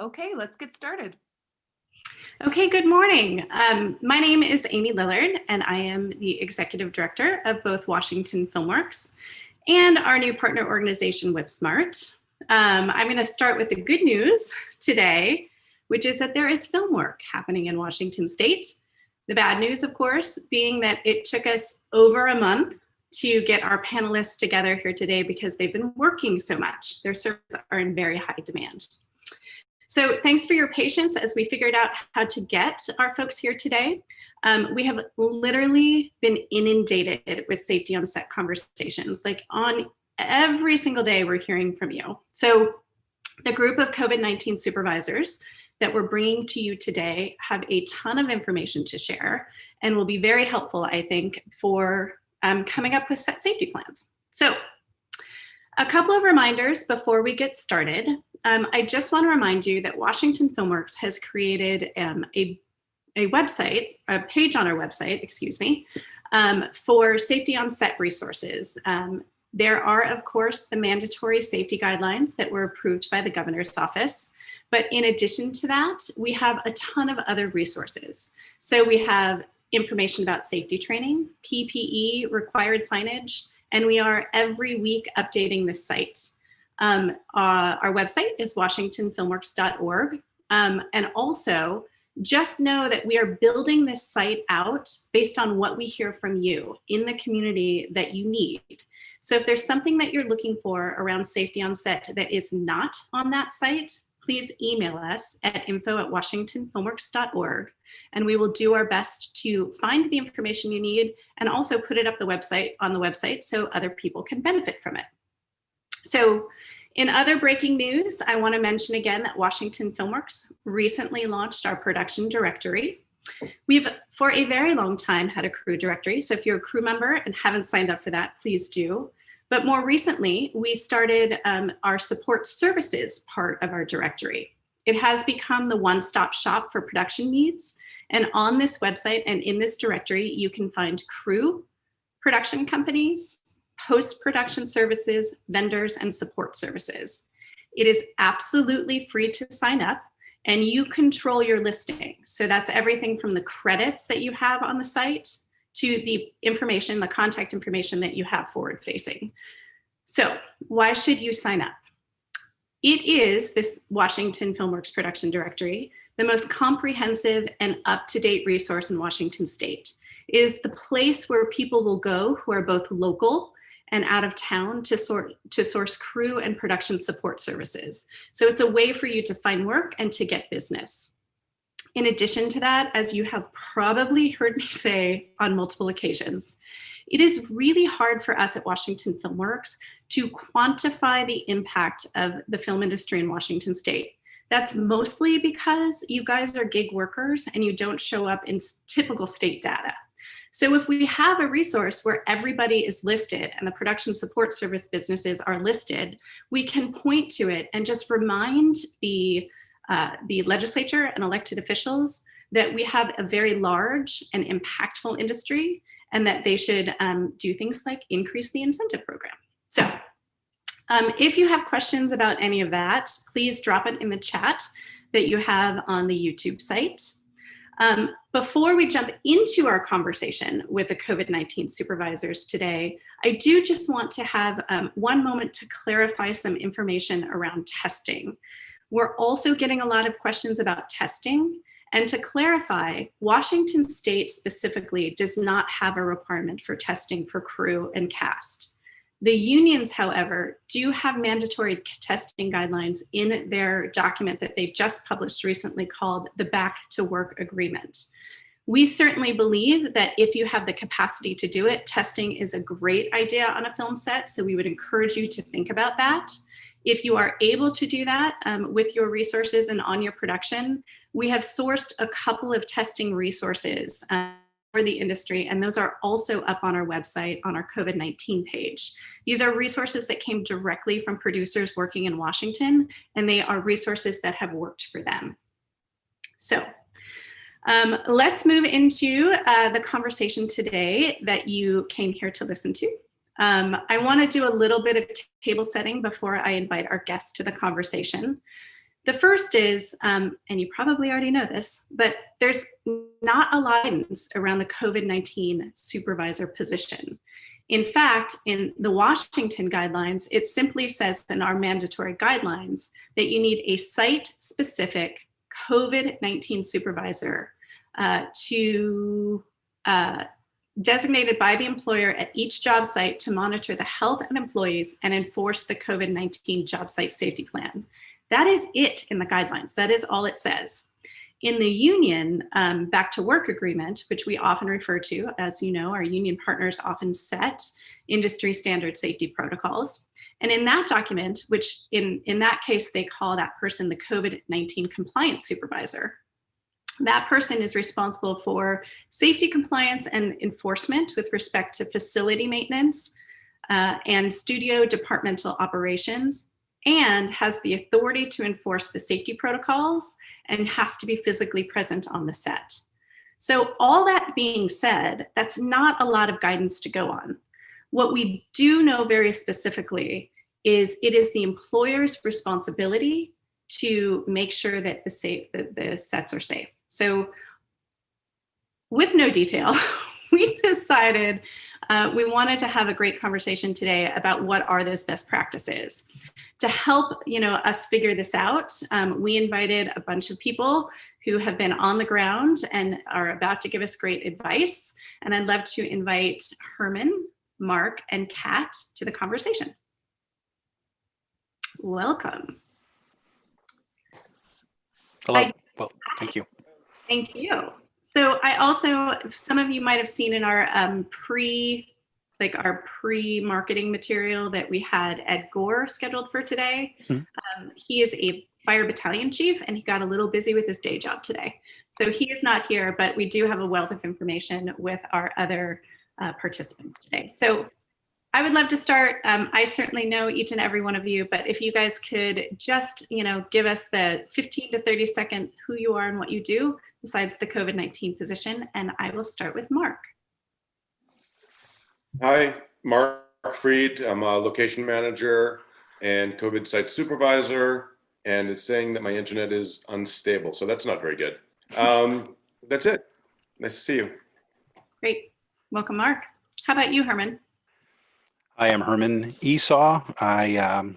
Okay, let's get started. Okay, good morning. My name is Amy Lillard, and I am the Executive Director of both Washington FilmWorks and our new partner organization, WhipSmart. I'm going to start with the good news today, which is that there is film work happening in Washington State. The bad news, of course, being that it took us over a month to get our panelists together here today because they've been working so much. Their services are in very high demand. So thanks for your patience as we figured out how to get our folks here today. We have literally been inundated with safety on set conversations. Like on every single day, we're hearing from you. So the group of COVID-19 supervisors that we're bringing to you today have a ton of information to share and will be very helpful, I think, for coming up with set safety plans. So a couple of reminders before we get started. I just want to remind you that Washington FilmWorks has created a website, a page on our website, for safety on set resources. There are, of course, the mandatory safety guidelines that were approved by the governor's office. But in addition to that, we have a ton of other resources. So we have information about safety training, PPE, required signage, and we are every week updating the site. Our website is washingtonfilmworks.org. And also, just know that we are building this site out based on what we hear from you in the community that you need. So if there's something that you're looking for around safety on set that is not on that site, please email us at info@washingtonfilmworks.org, and we will do our best to find the information you need and also put it up on the website so other people can benefit from it. So in other breaking news, I want to mention again that Washington FilmWorks recently launched our production directory. We've, for a very long time, had a crew directory. So if you're a crew member and haven't signed up for that, please do. But more recently, we started our support services part of our directory. It has become the one-stop shop for production needs. And on this website and in this directory, you can find crew, production companies, post-production services, vendors, and support services. It is absolutely free to sign up, and you control your listing. So that's everything from the credits that you have on the site to the information, the contact information that you have forward-facing. So why should you sign up? It is this Washington FilmWorks production directory, the most comprehensive and up-to-date resource in Washington State. It is the place where people will go who are both local and out of town to source crew and production support services. So it's a way for you to find work and to get business. In addition to that, as you have probably heard me say on multiple occasions, it is really hard for us at Washington FilmWorks to quantify the impact of the film industry in Washington State. That's mostly because you guys are gig workers and you don't show up in typical state data. So if we have a resource where everybody is listed and the production support service businesses are listed, we can point to it and just remind the legislature and elected officials that we have a very large and impactful industry and that they should do things like increase the incentive program. So if you have questions about any of that, please drop it in the chat that you have on the YouTube site. Before we jump into our conversation with the COVID-19 supervisors today, I do just want to have one moment to clarify some information around testing. We're also getting a lot of questions about testing. And to clarify, Washington State specifically does not have a requirement for testing for crew and cast. The unions, however, do have mandatory testing guidelines in their document that they just published recently called the Back to Work Agreement. We certainly believe that if you have the capacity to do it, testing is a great idea on a film set, so we would encourage you to think about that. If you are able to do that with your resources and on your production, we have sourced a couple of testing resources for the industry, and those are also up on our website on our COVID-19 page. These are resources that came directly from producers working in Washington, and they are resources that have worked for them. So let's move into the conversation today that you came here to listen to. I want to do a little bit of table setting before I invite our guests to the conversation. The first is, and you probably already know this, but there's not a lot of guidance around the COVID-19 supervisor position. In fact, in the Washington guidelines, it simply says in our mandatory guidelines that you need a site-specific COVID-19 supervisor designated by the employer at each job site to monitor the health of employees and enforce the COVID-19 job site safety plan. That is it in the guidelines. That is all it says. In the union back to work agreement, which we often refer to, as you know, our union partners often set industry standard safety protocols. And in that document, which in that case, they call that person the COVID-19 compliance supervisor, that person is responsible for safety compliance and enforcement with respect to facility maintenance and studio departmental operations, and has the authority to enforce the safety protocols and has to be physically present on the set. So all that being said, that's not a lot of guidance to go on. What we do know very specifically is it is the employer's responsibility to make sure that the sets are safe. So with no detail, we decided we wanted to have a great conversation today about what are those best practices. To help us figure this out, we invited a bunch of people who have been on the ground and are about to give us great advice. And I'd love to invite Herman, Mark, and Kat to the conversation. Welcome. Hello. Well, thank you. Thank you. So I also, some of you might have seen in our pre-marketing material that we had Ed Gore scheduled for today. Mm-hmm. He is a fire battalion chief and he got a little busy with his day job today. So he is not here, but we do have a wealth of information with our other participants today. So I would love to start. I certainly know each and every one of you, but if you guys could just, give us the 15 to 30 second who you are and what you do besides the COVID-19 position. And I will start with Mark. Hi, Mark Freid. I'm a location manager and COVID site supervisor, and it's saying that my internet is unstable, so that's not very good. That's it. Nice to see you. Great. Welcome, Mark. How about you, Herman? I am Herman Esau. I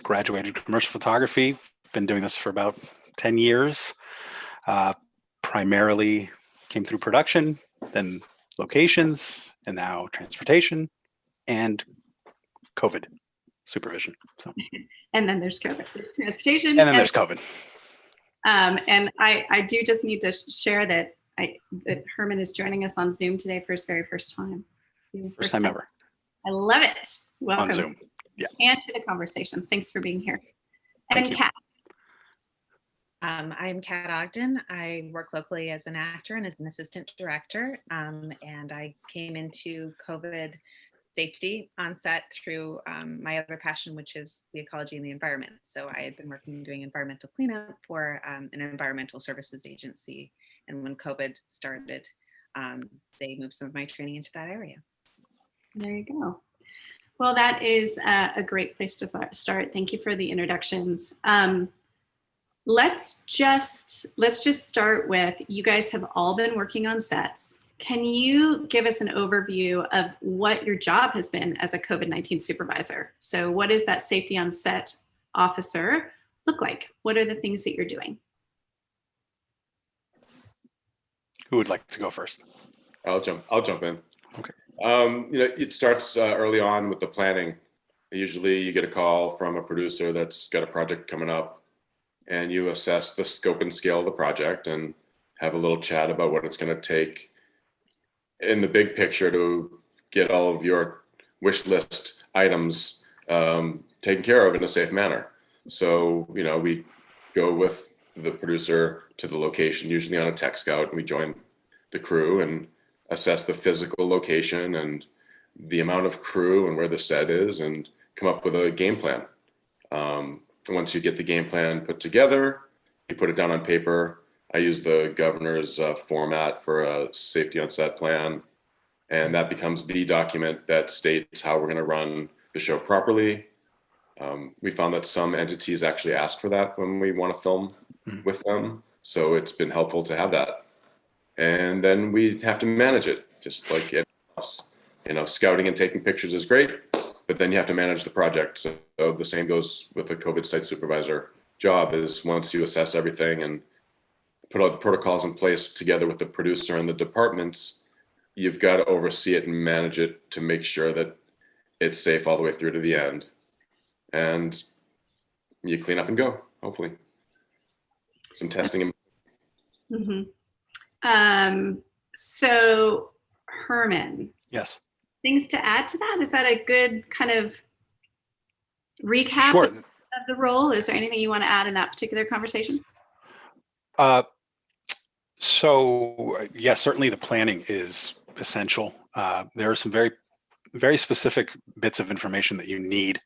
graduated commercial photography. Been doing this for about 10 years. Primarily came through production, then locations, and now transportation and COVID supervision. So. And then there's COVID. There's transportation. And then there's COVID. And I do just need to share that Herman is joining us on Zoom today for his very first time. First time ever. I love it. Welcome. On Zoom. Yeah. And to the conversation. Thanks for being here. And Kat. I'm Kat Ogden. I work locally as an actor and as an assistant director. And I came into COVID safety on set through my other passion, which is the ecology and the environment. So I had been working doing environmental cleanup for an environmental services agency. And when COVID started, they moved some of my training into that area. There you go. Well, that is a great place to start. Thank you for the introductions. Let's just start with, you guys have all been working on sets. Can you give us an overview of what your job has been as a COVID-19 supervisor? So what does that safety on set officer look like? What are the things that you're doing? Who would like to go first? I'll jump in. Okay. It starts early on with the planning. Usually you get a call from a producer that's got a project coming up, and you assess the scope and scale of the project and have a little chat about what it's going to take in the big picture to get all of your wish list items taken care of in a safe manner. So, we go with the producer to the location, usually on a tech scout, and we join the crew and assess the physical location and the amount of crew and where the set is and come up with a game plan. Once you get the game plan put together, you put it down on paper. I use the governor's format for a safety on set plan, and that becomes the document that states how we're going to run the show properly We found that some entities actually ask for that when we want to film with them. So it's been helpful to have that. And then we have to manage it, just like everything else. You know, scouting and taking pictures is great, but then you have to manage the project. So the same goes with the COVID site supervisor job. Is once you assess everything and put all the protocols in place together with the producer and the departments, you've got to oversee it and manage it to make sure that it's safe all the way through to the end. And you clean up and go, hopefully. Some testing. So Herman, Yes. things to add to that? Is that a good kind of recap Sure. of the role? Is there anything you want to add in that particular conversation? So yes, certainly the planning is essential. There are some very, very specific bits of information that you need.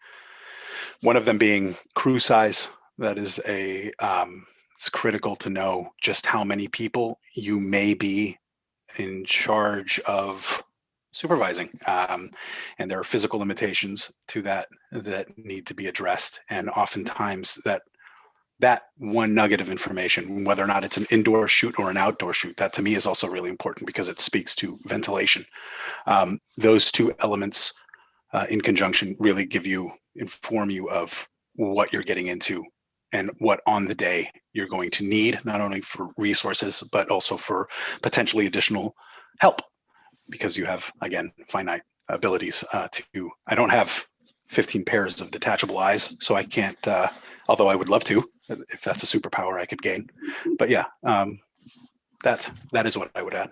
One of them being crew size. That is it's critical to know just how many people you may be in charge of supervising. And there are physical limitations to that need to be addressed. And oftentimes that one nugget of information, whether or not it's an indoor shoot or an outdoor shoot, that to me is also really important because it speaks to ventilation. Those two elements in conjunction really inform you of what you're getting into and what on the day you're going to need, not only for resources, but also for potentially additional help, because you have, again, finite abilities I don't have 15 pairs of detachable eyes, so I can't, although I would love to, if that's a superpower I could gain. But yeah, that is what I would add.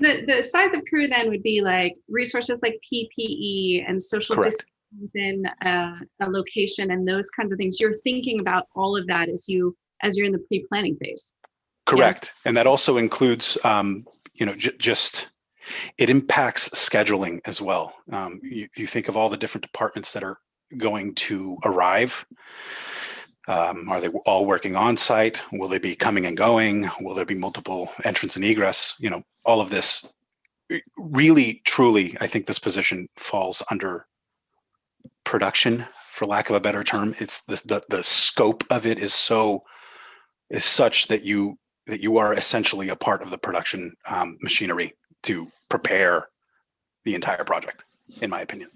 The size of crew then would be like resources like PPE and social Correct. distancing within a location and those kinds of things. You're thinking about all of that as you're in the pre-planning phase. Correct. Yeah. And that also includes, just it impacts scheduling as well. You think of all the different departments that are going to arrive. Are they all working on site? Will they be coming and going? Will there be multiple entrance and egress? All of this really, truly, I think this position falls under production, for lack of a better term. It's the scope of it is such that you are essentially a part of the production machinery to prepare the entire project, in my opinion.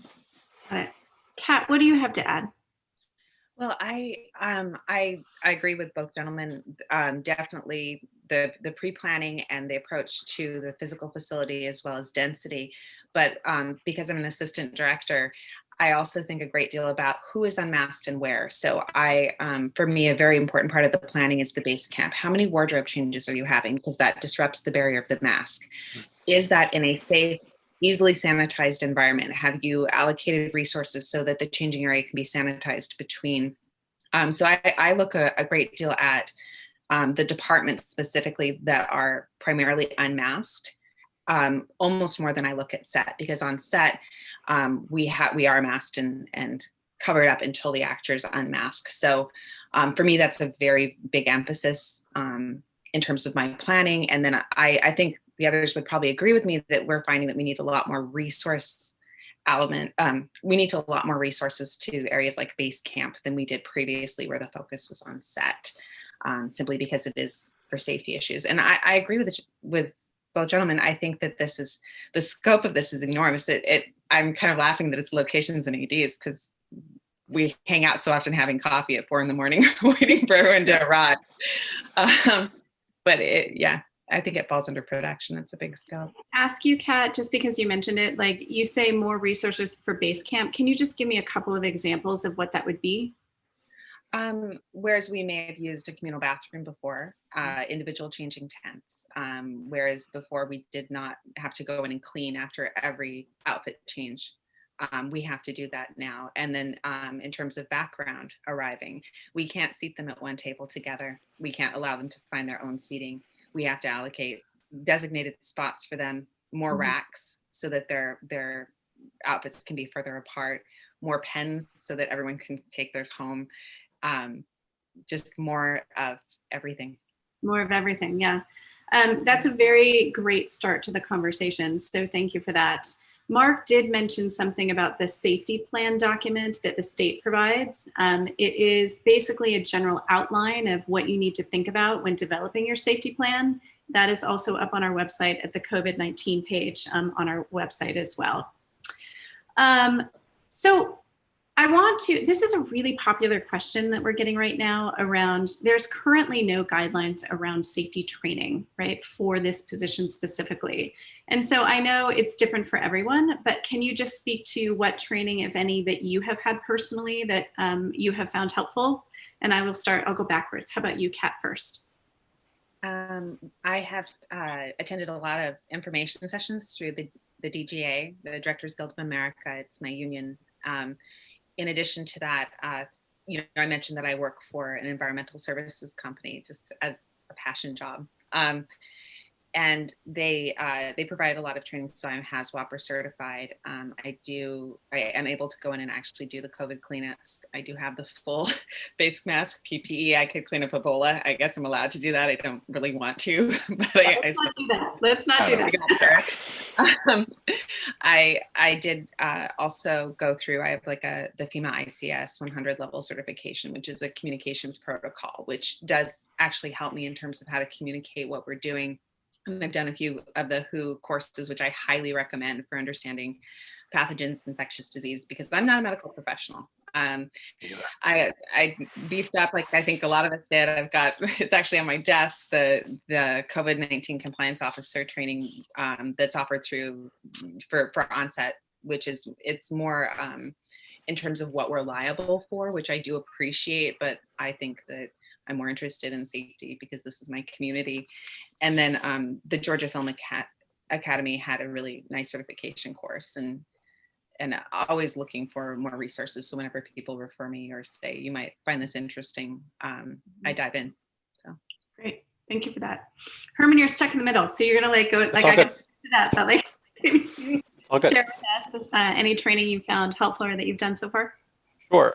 Got it. Kat, what do you have to add? Well, I agree with both gentlemen. Definitely the pre-planning and the approach to the physical facility as well as density. But because I'm an assistant director, I also think a great deal about who is unmasked and where. So for me, a very important part of the planning is the base camp. How many wardrobe changes are you having? Because that disrupts the barrier of the mask. Is that in a safe, easily sanitized environment? Have you allocated resources so that the changing area can be sanitized between? So I look a great deal at the departments specifically that are primarily unmasked, almost more than I look at set, because on set, we are masked and covered up until the actors unmask. So for me, that's a very big emphasis in terms of my planning. And then I think the others would probably agree with me that we're finding that we need a lot more resource element. We need a lot more resources to areas like base camp than we did previously, where the focus was on set, simply because it is for safety issues. And I agree with both gentlemen. I think that the scope of this is enormous. I'm kind of laughing that it's locations and ADs, because we hang out so often having coffee at 4 a.m. waiting for everyone to arrive. But I think it falls under production. It's a big scope. Ask you, Kat, just because you mentioned it, like you say more resources for base camp. Can you just give me a couple of examples of what that would be? Whereas we may have used a communal bathroom before, individual changing tents, whereas before we did not have to go in and clean after every outfit change. We have to do that now. And then in terms of background arriving, we can't seat them at one table together. We can't allow them to find their own seating. We have to allocate designated spots for them, more racks so that their outfits can be further apart, more pens so that everyone can take theirs home. Just more of everything. More of everything, yeah. That's a very great start to the conversation. So thank you for that. Mark did mention something about the safety plan document that the state provides. It is basically a general outline of what you need to think about when developing your safety plan. That is also up on our website at the COVID-19 page on our website as well. So this is a really popular question that we're getting right now around, there's currently no guidelines around safety training, right, for this position specifically. And so I know it's different for everyone, but can you just speak to what training, if any, that you have had personally that you have found helpful? And I'll go backwards. How about you, Kat, first? I have attended a lot of information sessions through the DGA, the Directors Guild of America. It's my union. In addition to that, you know, I mentioned that I work for an environmental services company just as a passion job. And they provide a lot of training, so I'm HAZWOPER certified. I am able to go in and actually do the COVID cleanups. I do have the full face mask, PPE. I could clean up Ebola. I guess I'm allowed to do that. I don't really want to, but Let's not do that. I did also go through, I have like the FEMA ICS 100 level certification, which is a communications protocol, which does actually help me in terms of how to communicate what we're doing. And I've done a few of the WHO courses, which I highly recommend for understanding pathogens, infectious disease, because I'm not a medical professional. I beefed up, like I think a lot of us did. It's actually on my desk, the COVID-19 compliance officer training that's offered for onset, which it's more in terms of what we're liable for, which I do appreciate, but I think that I'm more interested in safety because this is my community. And then the Georgia Film Academy had a really nice certification course, and always looking for more resources. So whenever people refer me or say, you might find this interesting, I dive in. So great, thank you for that. Herman, you're stuck in the middle, so you're gonna like go like I got that, but like all good. Share with us any training you found helpful or that you've done so far. Sure.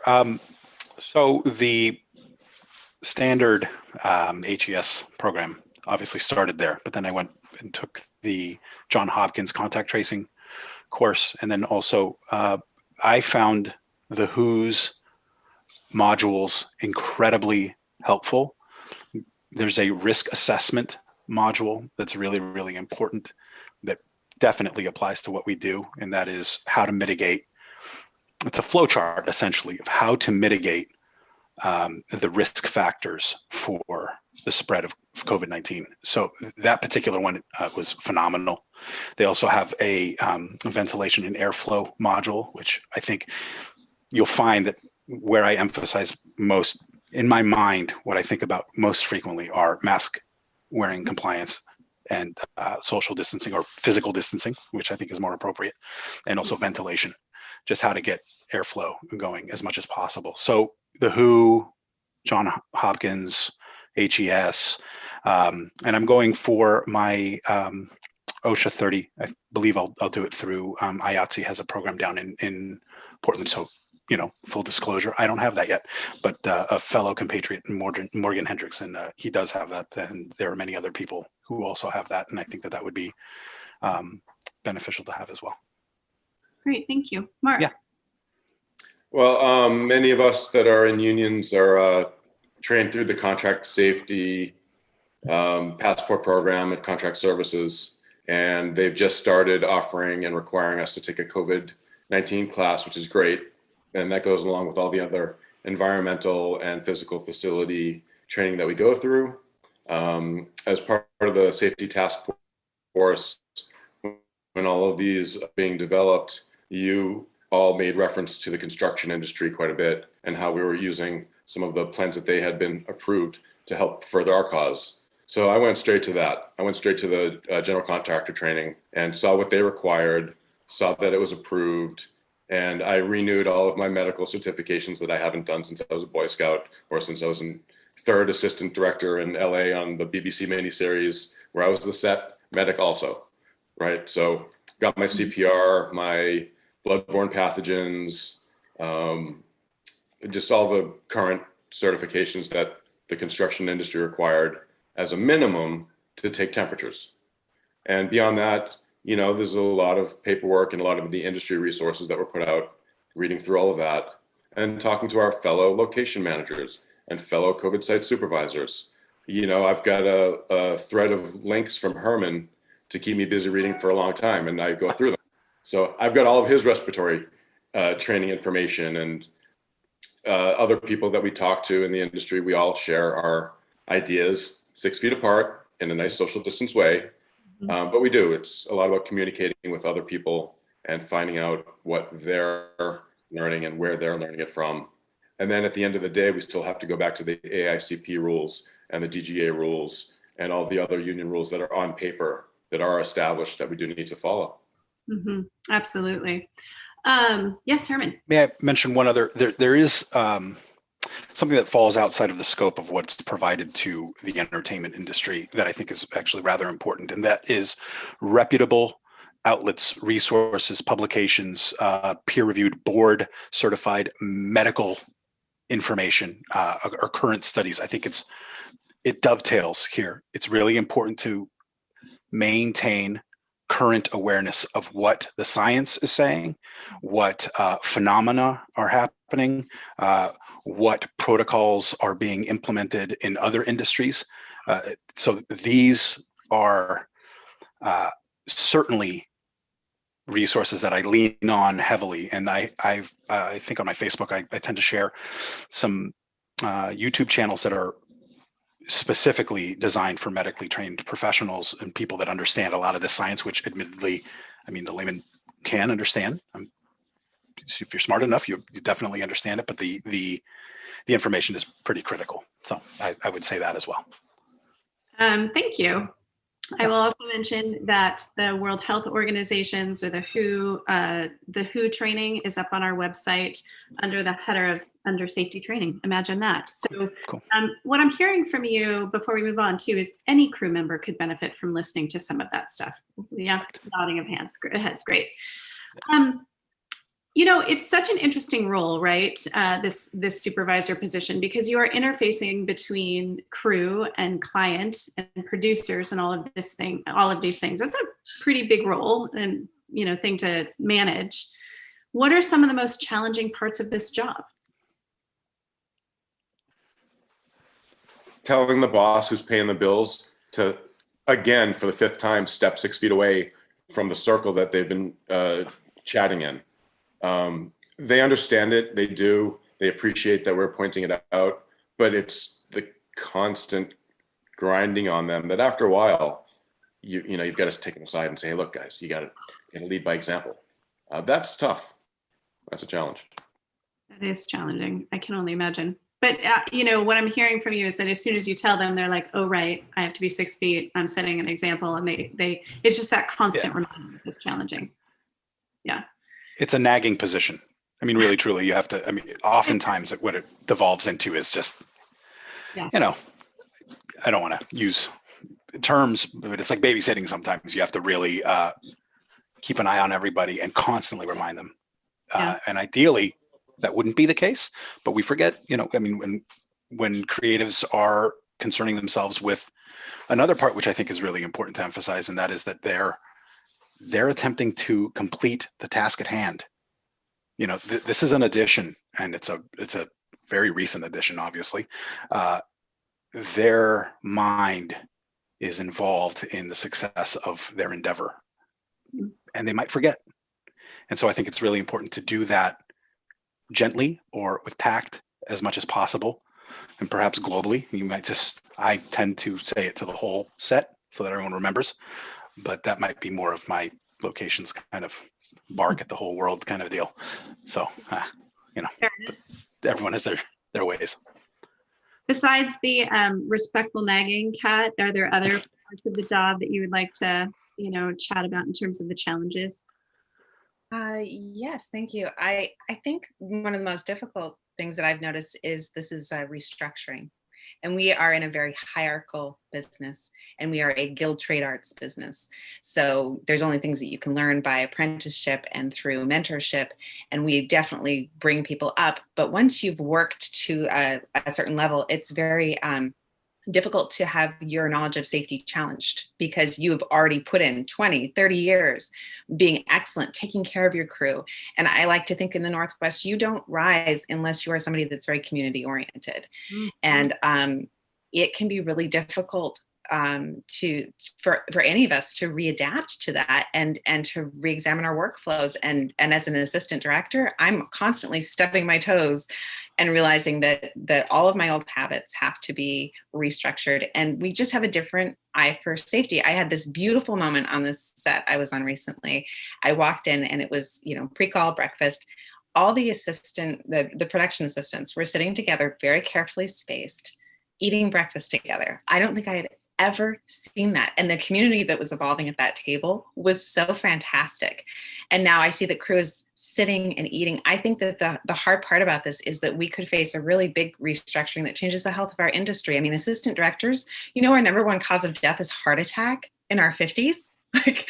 So the standard HES program obviously started there, but then I went and took the John Hopkins contact tracing course. And then also I found the WHO's modules incredibly helpful. There's a risk assessment module that's really, really important that definitely applies to what we do. And that is how to mitigate. It's a flow chart essentially of how to mitigate the risk factors for the spread of COVID-19. So that particular one was phenomenal. They also have a ventilation and airflow module, which I think you'll find that where I emphasize most in my mind, what I think about most frequently are mask wearing compliance and social distancing or physical distancing, which I think is more appropriate, and also ventilation, just how to get airflow going as much as possible. So the WHO, John Hopkins, HES, and I'm going for my OSHA 30. I believe I'll do it through IATSE has a program down in Portland. So, you know, full disclosure, I don't have that yet, but a fellow compatriot, Morgan Hendrickson, he does have that. And there are many other people who also have that. And I think that would be beneficial to have as well. Great, thank you. Mark. Yeah. Well, many of us that are in unions are trained through the contract safety passport program at Contract Services, and they've just started offering and requiring us to take a COVID-19 class, which is great. And that goes along with all the other environmental and physical facility training that we go through. As part of the safety task force, when all of these are being developed, you all made reference to the construction industry quite a bit and how we were using some of the plans that they had been approved to help further our cause. So I went straight to that. I went straight to the general contractor training and saw what they required, saw that it was approved, and I renewed all of my medical certifications that I haven't done since I was a Boy Scout or since I was in third assistant director in LA on the BBC miniseries where I was the set medic also, right? So got my CPR, my bloodborne pathogens, just all the current certifications that the construction industry required as a minimum to take temperatures. And beyond that, there's a lot of paperwork and a lot of the industry resources that were put out, reading through all of that and talking to our fellow location managers and fellow COVID site supervisors. I've got a thread of links from Herman to keep me busy reading for a long time, and I go through them. So I've got all of his respiratory training information, and other people that we talk to in the industry. We all share our ideas 6 feet apart in a nice social distance way. But we do. It's a lot about communicating with other people and finding out what they're learning and where they're learning it from. And then at the end of the day, we still have to go back to the AICP rules and the DGA rules and all the other union rules that are on paper that are established that we do need to follow. Absolutely. Yes, Herman. May I mention one other? There is something that falls outside of the scope of what's provided to the entertainment industry that I think is actually rather important, and that is reputable outlets, resources, publications, peer-reviewed, board-certified medical information, or current studies. I think it dovetails here. It's really important to maintain current awareness of what the science is saying, what phenomena are happening, what protocols are being implemented in other industries. So these are certainly resources that I lean on heavily. And I think on my Facebook, I tend to share some YouTube channels that are specifically designed for medically trained professionals and people that understand a lot of this science, which admittedly, I mean, the layman can understand. If you're smart enough, you definitely understand it, but the information is pretty critical. So I would say that as well. Thank you. I will also mention that the World Health Organizations, or the WHO training is up on our website under the header of under safety training. Imagine that. So Cool. What I'm hearing from you before we move on too is any crew member could benefit from listening to some of that stuff. Yeah, nodding of heads, great. It's such an interesting role, right? This supervisor position, because you are interfacing between crew and client and producers and all of these things. That's a pretty big role and thing to manage. What are some of the most challenging parts of this job? Telling the boss who's paying the bills to, again, for the 5th time, step 6 feet away from the circle that they've been chatting in. They understand it. They do. They appreciate that we're pointing it out, but it's the constant grinding on them that after a while, you've got to take them aside and say, hey, look, guys, you got to lead by example. That's tough. That's a challenge. That is challenging. I can only imagine. But, what I'm hearing from you is that as soon as you tell them, they're like, oh, right, I have to be 6 feet. I'm setting an example. And it's just that constant reminder that's challenging. Yeah. It's a nagging position. I mean, really, truly, you have to, oftentimes what it devolves into is just, I don't want to use terms, but it's like babysitting sometimes. You have to really keep an eye on everybody and constantly remind them. And ideally, that wouldn't be the case, but we forget, when creatives are concerning themselves with another part, which I think is really important to emphasize, and that is that they're attempting to complete the task at hand. This is an addition, and it's a very recent addition, obviously. Their mind is involved in the success of their endeavor, and they might forget. And so I think it's really important to do that gently or with tact as much as possible, and perhaps globally. I tend to say it to the whole set so that everyone remembers, but that might be more of my locations kind of bark at the whole world kind of deal. So, everyone has their ways. Besides the respectful nagging, Kat, are there other parts of the job that you would like to, chat about in terms of the challenges? Yes, thank you. I think one of the most difficult things that I've noticed is this is restructuring. And we are in a very hierarchical business, and we are a guild trade arts business. So there's only things that you can learn by apprenticeship and through mentorship. And we definitely bring people up. But once you've worked to a certain level, it's very difficult to have your knowledge of safety challenged because you've already put in 20, 30 years being excellent, taking care of your crew. And I like to think in the Northwest, you don't rise unless you are somebody that's very community oriented. And it can be really difficult for any of us to readapt to that and to re-examine our workflows. And as an assistant director, I'm constantly stepping my toes and realizing that all of my old habits have to be restructured. And we just have a different eye for safety. I had this beautiful moment on this set I was on recently. I walked in and it was, pre-call breakfast. All the the production assistants were sitting together, very carefully spaced, eating breakfast together. I don't think I had ever seen that. And the community that was evolving at that table was so fantastic. And now I see the crew is sitting and eating. I think that the hard part about this is that we could face a really big restructuring that changes the health of our industry. I mean, assistant directors, our number one cause of death is heart attack in our 50s. Like,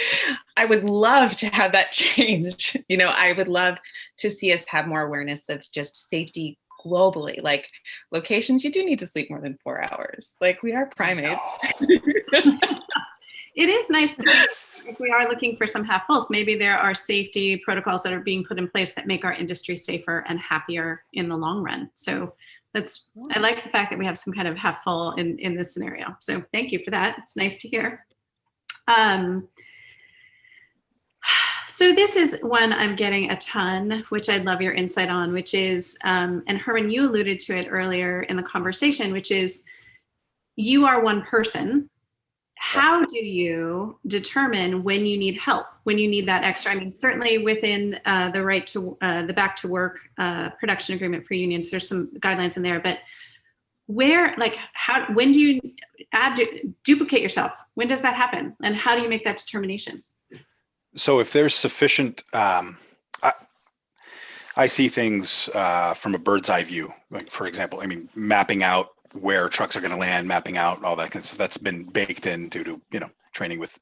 I would love to have that change. I would love to see us have more awareness of just safety globally. Like, locations, you do need to sleep more than 4 hours. Like, we are primates. It is nice to think if we are looking for some half fulls, maybe there are safety protocols that are being put in place that make our industry safer and happier in the long run. So I like the fact that we have some kind of half full in this scenario. So thank you for that. It's nice to hear. So this is one I'm getting a ton, which I'd love your insight on, which is, and Herman, you alluded to it earlier in the conversation, which is you are one person. How do you determine when you need help, when you need that extra? I mean, certainly within the right to the back to work production agreement for unions, there's some guidelines in there, but when do you duplicate yourself? When does that happen? And how do you make that determination? So if there's sufficient, I see things from a bird's eye view. Like, for example, mapping out where trucks are going to land, mapping out all that kind of stuff. That's been baked in due to, training with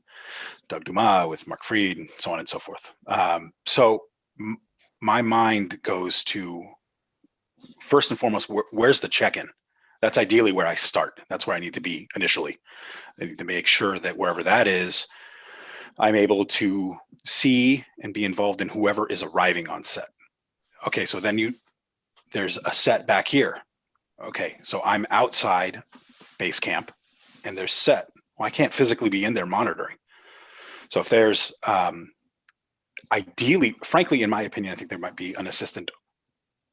Doug Dumas, with Mark Freid, and so on and so forth. So my mind goes to, first and foremost, where's the check-in? That's ideally where I start. That's where I need to be initially. I need to make sure that wherever that is, I'm able to see and be involved in whoever is arriving on set. Okay, so then there's a set back here. Okay, so I'm outside base camp and there's set. Well, I can't physically be in there monitoring. So if there's, ideally, frankly, in my opinion, I think there might be an assistant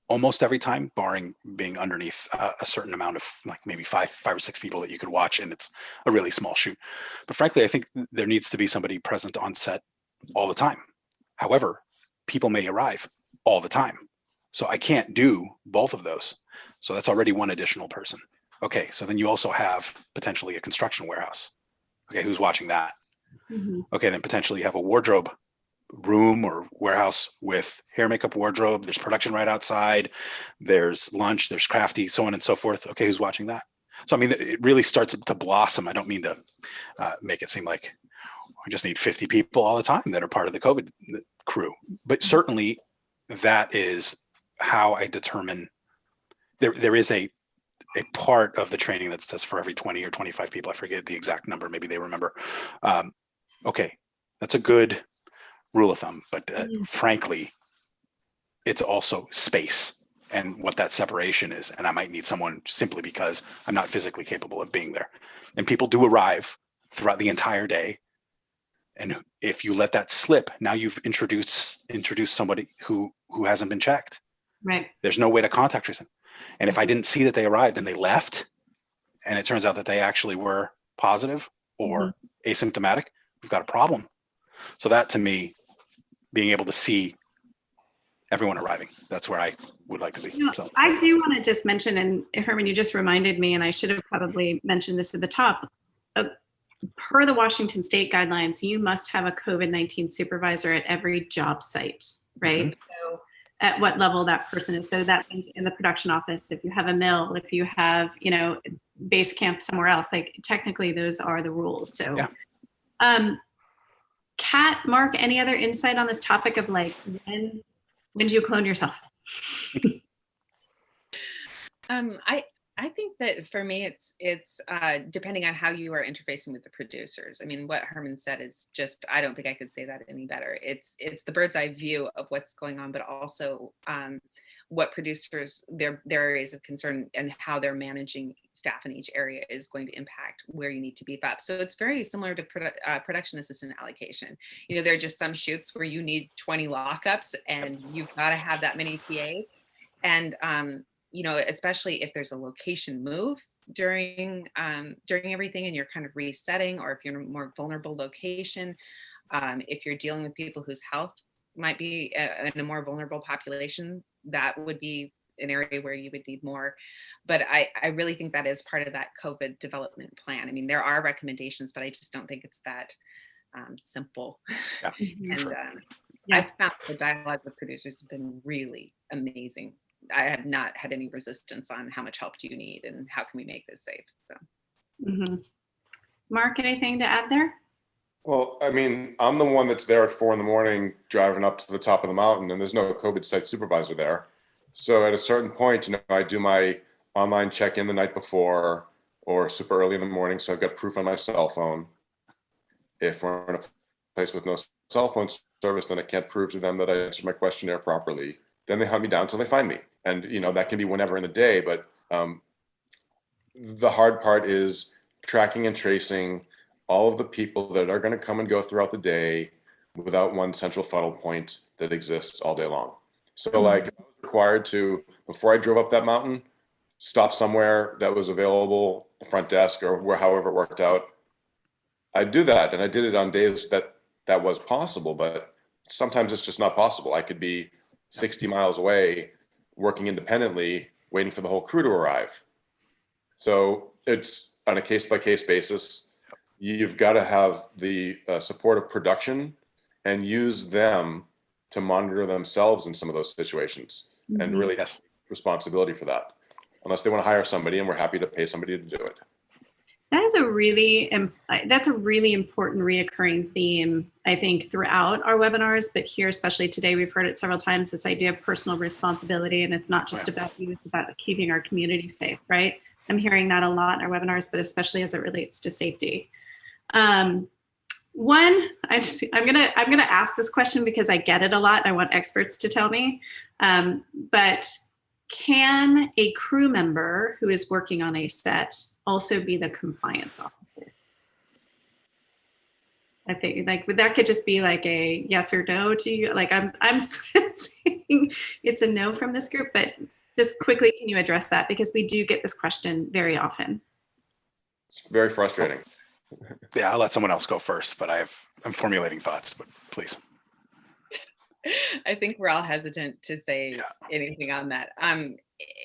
almost every time, barring being underneath a certain amount of, like, maybe five or six people that you could watch, and it's a really small shoot. But frankly, I think there needs to be somebody present on set all the time. However, people may arrive all the time. So I can't do both of those. So that's already one additional person. Okay, so then you also have potentially a construction warehouse. Okay, who's watching that? Mm-hmm. Okay, then potentially you have a wardrobe room or warehouse with hair, makeup, wardrobe. There's production right outside. There's lunch, there's crafty, so on and so forth. Okay, who's watching that? So, it really starts to blossom. I don't mean to make it seem like we just need 50 people all the time that are part of the COVID crew, but certainly that is how I determine. There is a part of the training that says for every 20 or 25 people, I forget the exact number, maybe they remember. Okay, that's a good rule of thumb, but frankly, it's also space and what that separation is. And I might need someone simply because I'm not physically capable of being there. And people do arrive throughout the entire day. And if you let that slip, now you've introduced somebody who hasn't been checked. Right. There's no way to contact them. And if I didn't see that they arrived and they left, and it turns out that they actually were positive or asymptomatic, we've got a problem. So that, to me, being able to see everyone arriving, that's where I would like to be. So I do want to just mention, and Herman, you just reminded me, and I should have probably mentioned this at the top, per the Washington State guidelines, you must have a COVID-19 supervisor at every job site, right? Mm-hmm. So at what level that person is. So that means in the production office, if you have a mill, if you have, base camp somewhere else, like, technically those are the rules. So, yeah. Kat, Mark, any other insight on this topic of, like, when do you clone yourself? I think that for me, it's depending on how you are interfacing with the producers. I mean, what Herman said is just, I don't think I could say that any better. It's the bird's eye view of what's going on, but also what producers, their areas of concern and how they're managing staff in each area is going to impact where you need to beef up. So it's very similar to production assistant allocation. You know, there are just some shoots where you need 20 lockups and you've got to have that many PAs. And you know, especially if there's a location move during everything and you're kind of resetting, or if you're in a more vulnerable location, if you're dealing with people whose health might be in a more vulnerable population, that would be an area where you would need more. But I really think that is part of that COVID development plan. I mean, there are recommendations, but I just don't think it's that simple. Yeah, And sure. I've found the dialogue with producers has been really amazing. I have not had any resistance on how much help do you need and how can we make this safe. So, Mark, anything to add there? Well, I mean, I'm the one that's there at 4 a.m. driving up to the top of the mountain, and there's no COVID site supervisor there. So at a certain point, you know, I do my online check-in the night before or super early in the morning. So I've got proof on my cell phone. If we're in a place with no cell phone service, then I can't prove to them that I answered my questionnaire properly. Then they hunt me down until they find me. And, you know, that can be whenever in the day. But the hard part is tracking and tracing all of the people that are going to come and go throughout the day without one central funnel point that exists all day long. So like I was required to, before I drove up that mountain, stop somewhere that was available, the front desk or where, however it worked out. I'd do that. And I did it on days that was possible, but sometimes it's just not possible. I could be 60 miles away working independently, waiting for the whole crew to arrive. So it's on a case-by-case basis. You've got to have the support of production and use them to monitor themselves in some of those situations and really have responsibility for that. Unless they want to hire somebody, and we're happy to pay somebody to do it. That is that's a really important reoccurring theme, I think, throughout our webinars, but here, especially today, we've heard it several times, this idea of personal responsibility, and it's not just about you, it's about keeping our community safe, right? I'm hearing that a lot in our webinars, but especially as it relates to safety. I'm gonna ask this question because I get it a lot and I want experts to tell me, but can a crew member who is working on a set also be the compliance officer? I think like that could just be like a yes or no to you. Like I'm saying it's a no from this group, but just quickly, can you address that? Because we do get this question very often. It's very frustrating. Yeah, I'll let someone else go first, but I'm formulating thoughts, but please. I think we're all hesitant to say anything on that.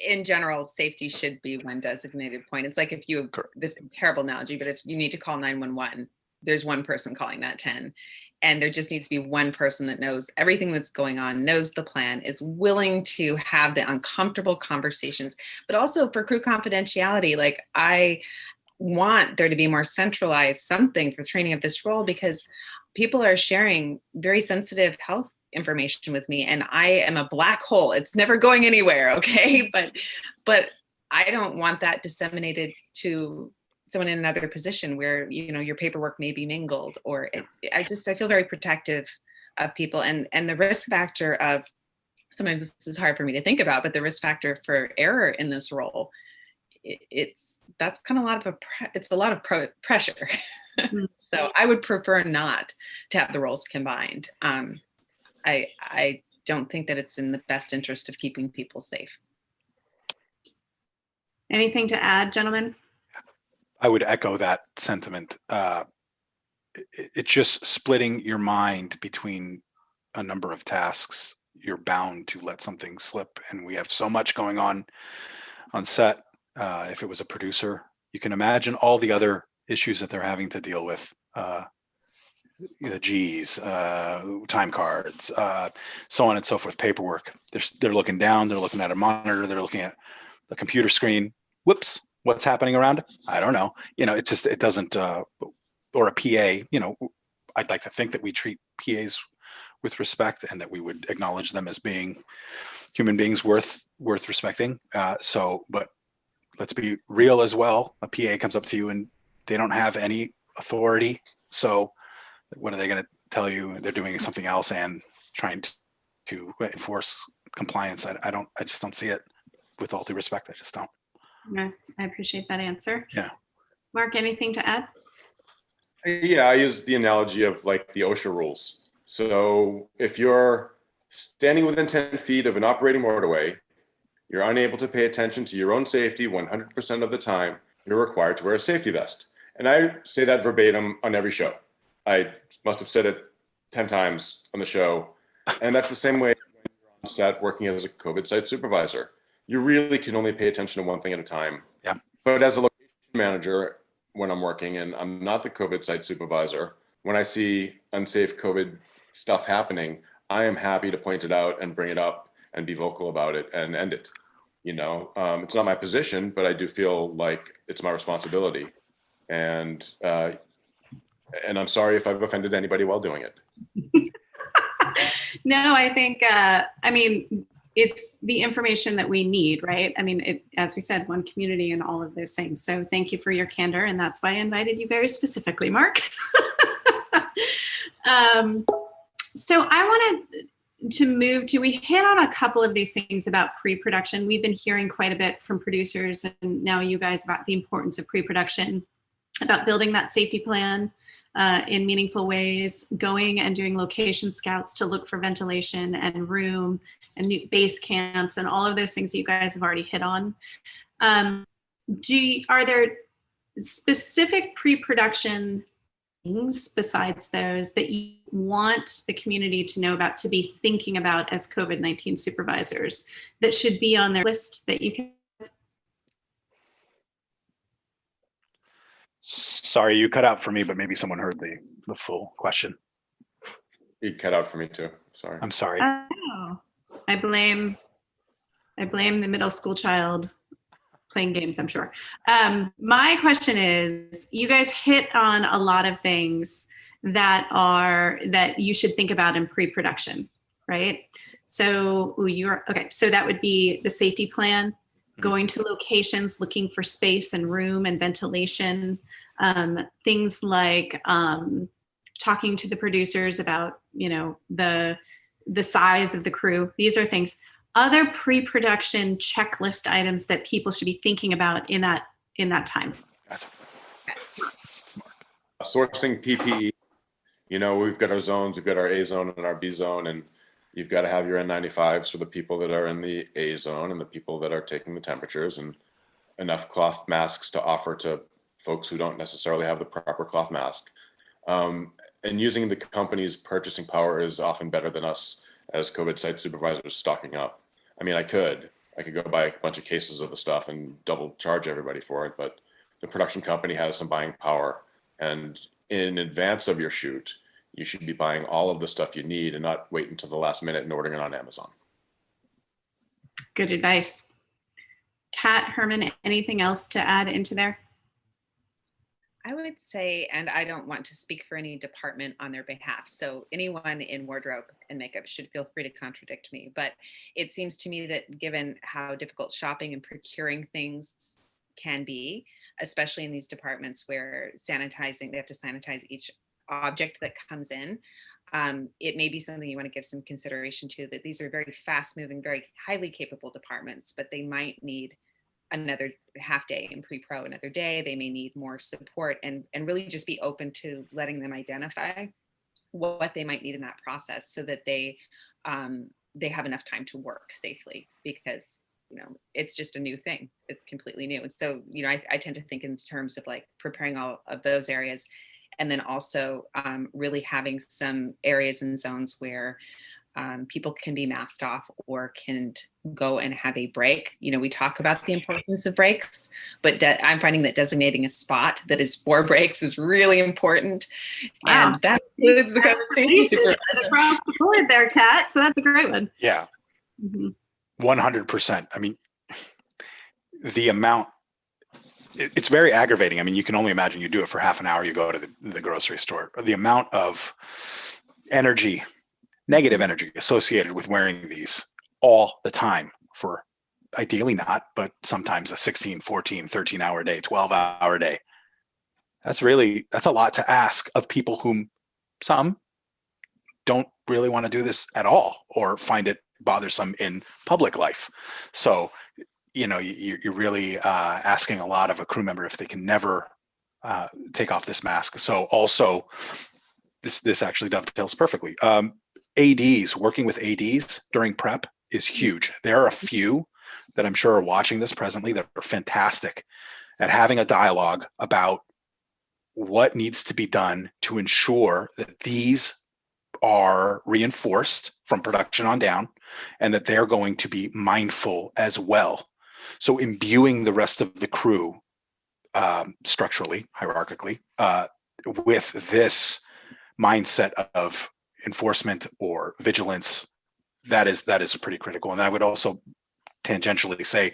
In general, safety should be one designated point. It's like if you, this is a terrible analogy, but if you need to call 911, there's one person calling that 10. And there just needs to be one person that knows everything that's going on, knows the plan, is willing to have the uncomfortable conversations, but also for crew confidentiality. Like I want there to be more centralized something for training of this role, because people are sharing very sensitive health information with me and I am a black hole. It's never going anywhere. Okay. But I don't want that disseminated to someone in another position where, you know, your paperwork may be mingled, or I feel very protective of people, and the risk factor of, sometimes this is hard for me to think about, but the risk factor for error in this role, that's kind of a lot of pressure. So I would prefer not to have the roles combined. I don't think that it's in the best interest of keeping people safe. Anything to add, gentlemen? I would echo that sentiment. It's just splitting your mind between a number of tasks. You're bound to let something slip, and we have so much going on set. If it was a producer, you can imagine all the other issues that they're having to deal with. The G's, time cards, so on and so forth, paperwork. They're looking down, they're looking at a monitor, they're looking at the computer screen. Whoops, what's happening around it? I don't know. You know, it doesn't, or a PA, you know, I'd like to think that we treat PAs with respect and that we would acknowledge them as being human beings worth respecting. But let's be real as well. A PA comes up to you and they don't have any authority. So what are they going to tell you? They're doing something else and trying to enforce compliance. I just don't see it. With all due respect, I just don't. Yeah, I appreciate that answer. Yeah. Mark, anything to add? Yeah, I use the analogy of like the OSHA rules. So if you're standing within 10 feet of an operating motorway, you're unable to pay attention to your own safety 100% of the time, you're required to wear a safety vest. And I say that verbatim on every show. I must have said it 10 times on the show. And that's the same way when you're on set working as a COVID site supervisor. You really can only pay attention to one thing at a time. Yeah. But as a location manager, when I'm working and I'm not the COVID site supervisor, when I see unsafe COVID stuff happening, I am happy to point it out and bring it up and be vocal about it and end it. You know, it's not my position, but I do feel like it's my responsibility. And I'm sorry if I've offended anybody while doing it. No, I think, I mean, it's the information that we need, right? I mean, as we said, one community and all of those things. So thank you for your candor. And that's why I invited you very specifically, Mark. So I wanted to move to, we hit on a couple of these things about pre-production. We've been hearing quite a bit from producers and now you guys about the importance of pre-production, about building that safety plan in meaningful ways, going and doing location scouts to look for ventilation and room and new base camps and all of those things that you guys have already hit on. Are there specific pre-production things besides those that you want the community to know about, to be thinking about as COVID-19 supervisors, that should be on their list that you can? Sorry, you cut out for me, but maybe someone heard the full question. You cut out for me too. Sorry. I'm sorry. Oh, I blame the middle school child playing games, I'm sure. My question is, you guys hit on a lot of things that you should think about in pre-production, right? So so that would be the safety plan, going to locations, looking for space and room and ventilation, things like talking to the producers about, the size of the crew. These are things. Other pre-production checklist items that people should be thinking about in that time. Sourcing PPE. We've got our zones, we've got our A zone and our B zone, and you've got to have your N95s for the people that are in the A zone and the people that are taking the temperatures, and enough cloth masks to offer to folks who don't necessarily have the proper cloth mask. And using the company's purchasing power is often better than us as COVID site supervisors stocking up. I mean, I could go buy a bunch of cases of the stuff and double charge everybody for it, but the production company has some buying power. And in advance of your shoot, you should be buying all of the stuff you need and not wait until the last minute and ordering it on Amazon. Good advice. Kat, Herman, anything else to add into there? I would say, and I don't want to speak for any department on their behalf, so anyone in wardrobe and makeup should feel free to contradict me, but it seems to me that given how difficult shopping and procuring things can be, especially in these departments where they have to sanitize each object that comes in, it may be something you want to give some consideration to, that these are very fast moving, very highly capable departments, but they might need another half day in pre-pro, another day. They may need more support, and really just be open to letting them identify what they might need in that process so that they have enough time to work safely, because it's just a new thing. It's completely new. And so, I tend to think in terms of like preparing all of those areas, and then also really having some areas and zones where people can be masked off or can go and have a break. We talk about the importance of breaks, but I'm finding that designating a spot that is for breaks is really important. Wow. And that includes the COVID safety supervisor. Across the board there, Kat. So that's a great one. Yeah. 100%. I mean, the amount, it's very aggravating. I mean, you can only imagine you do it for half an hour, you go to the grocery store. The amount of energy, negative energy associated with wearing these all the time for ideally not, but sometimes a 16, 14, 13-hour day, 12-hour day. That's a lot to ask of people whom some don't really want to do this at all or find it bothersome in public life. So, you're really asking a lot of a crew member if they can never take off this mask. So also, this actually dovetails perfectly. ADs, working with ADs during prep is huge. There are a few that I'm sure are watching this presently that are fantastic at having a dialogue about what needs to be done to ensure that these are reinforced from production on down and that they're going to be mindful as well. So imbuing the rest of the crew structurally, hierarchically, with this mindset of enforcement or vigilance, that is pretty critical. And I would also tangentially say,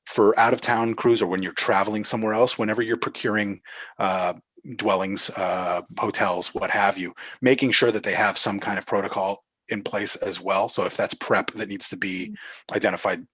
for out-of-town crews or when you're traveling somewhere else, whenever you're procuring dwellings, hotels, what have you, making sure that they have some kind of protocol in place as well. So if that's prep that needs to be identified,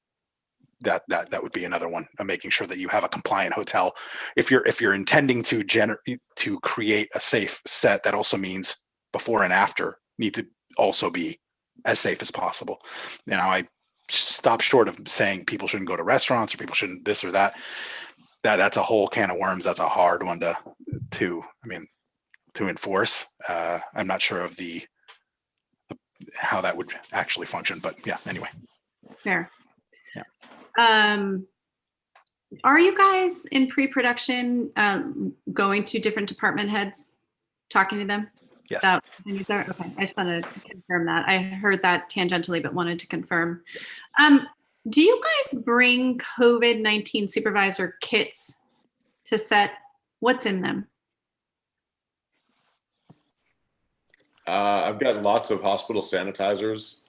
that would be another one. Making sure that you have a compliant hotel. If you're intending to create a safe set, that also means before and after need to also be as safe as possible. I stop short of saying people shouldn't go to restaurants or people shouldn't this or that. That's a whole can of worms. That's a hard one to enforce. I'm not sure of how that would actually function, but yeah, anyway. Fair. Yeah. Are you guys in pre-production going to different department heads, talking to them? Yes. Okay, I just wanted to confirm that. I heard that tangentially, but wanted to confirm. Do you guys bring COVID-19 supervisor kits to set? What's in them? I've got lots of hospital sanitizers,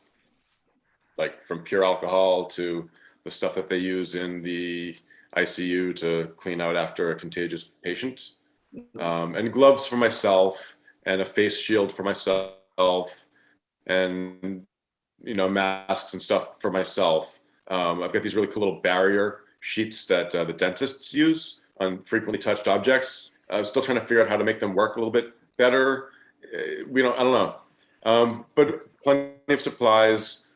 like from pure alcohol to the stuff that they use in the ICU to clean out after a contagious patient, and gloves for myself, and a face shield for myself, and masks and stuff for myself. I've got these really cool little barrier sheets that the dentists use on frequently touched objects. I'm still trying to figure out how to make them work a little bit better. I don't know. But plenty of supplies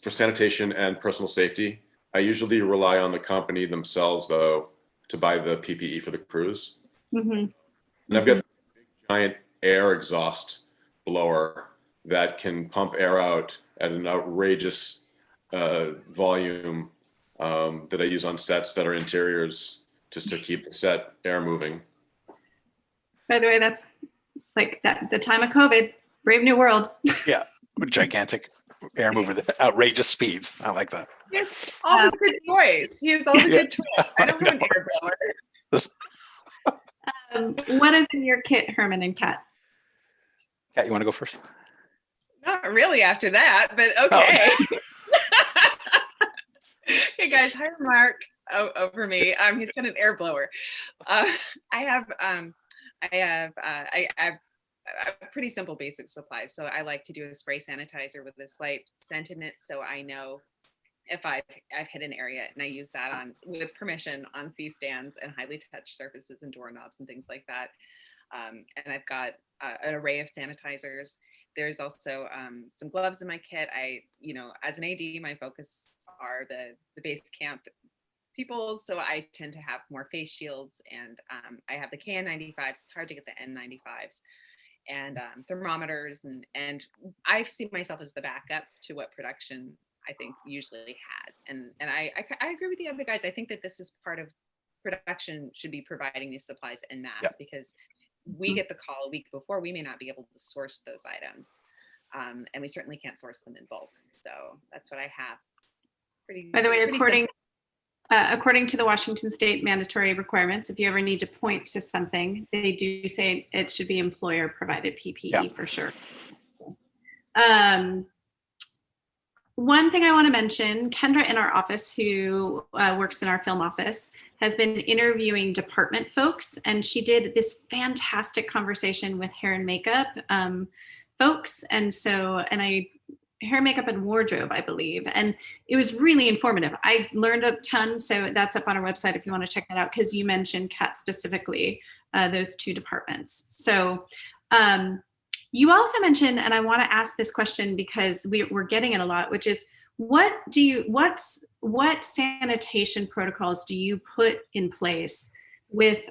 for sanitation and personal safety. I usually rely on the company themselves, though, to buy the PPE for the crews. Mm-hmm. And I've got a big, giant air exhaust blower that can pump air out at an outrageous volume that I use on sets that are interiors, just to keep the set air moving. By the way, that's like the time of COVID, brave new world. Yeah, gigantic air mover, the outrageous speeds. I like that. Yes, all the good toys. He has all the good toys. I don't have an air blower. What is in your kit, Herman and Kat? Kat, you want to go first? Not really after that, but okay. Hey guys, hi Mark over me. He's got an air blower. I have pretty simple basic supplies. So I like to do a spray sanitizer with a slight scent in it, so I know if I've hit an area, and I use that with permission on C-stands and highly touched surfaces and doorknobs and things like that. And I've got an array of sanitizers. There's also some gloves in my kit. As an AD, my focus are the base camp people, so I tend to have more face shields, and I have the KN95s. It's hard to get the N95s, and thermometers, and I see myself as the backup to what production I think usually has. And I agree with the other guys. I think that this is part of production should be providing these supplies en masse, because we get the call a week before. We may not be able to source those items, and we certainly can't source them in bulk. So that's what I have. By the way, according to the Washington State mandatory requirements, if you ever need to point to something, they do say it should be employer provided PPE for sure. One thing I want to mention, Kendra in our office, who works in our film office, has been interviewing department folks, and she did this fantastic conversation with hair and makeup folks. And I hair, makeup, and wardrobe, I believe. And it was really informative. I learned a ton. So that's up on our website if you want to check that out, because you mentioned CAT specifically, those two departments. So you also mentioned, and I want to ask this question because we're getting it a lot, which is, what sanitation protocols do you put in place with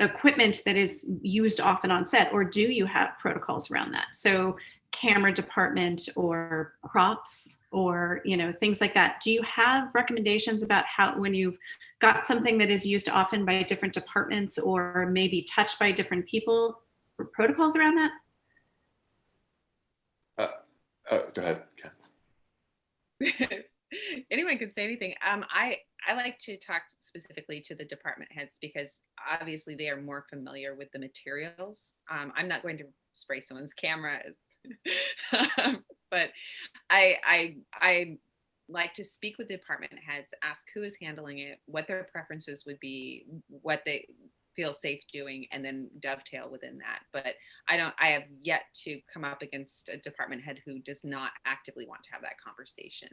equipment that is used often on set, or do you have protocols around that? So camera department or props or, things like that. Do you have recommendations about how, when you've got something that is used often by different departments or maybe touched by different people, or protocols around that? Go ahead. Anyone can say anything. I like to talk specifically to the department heads because obviously they are more familiar with the materials. I'm not going to spray someone's camera, but I like to speak with department heads, ask who is handling it, what their preferences would be, what they feel safe doing, and then dovetail within that. But I have yet to come up against a department head who does not actively want to have that conversation.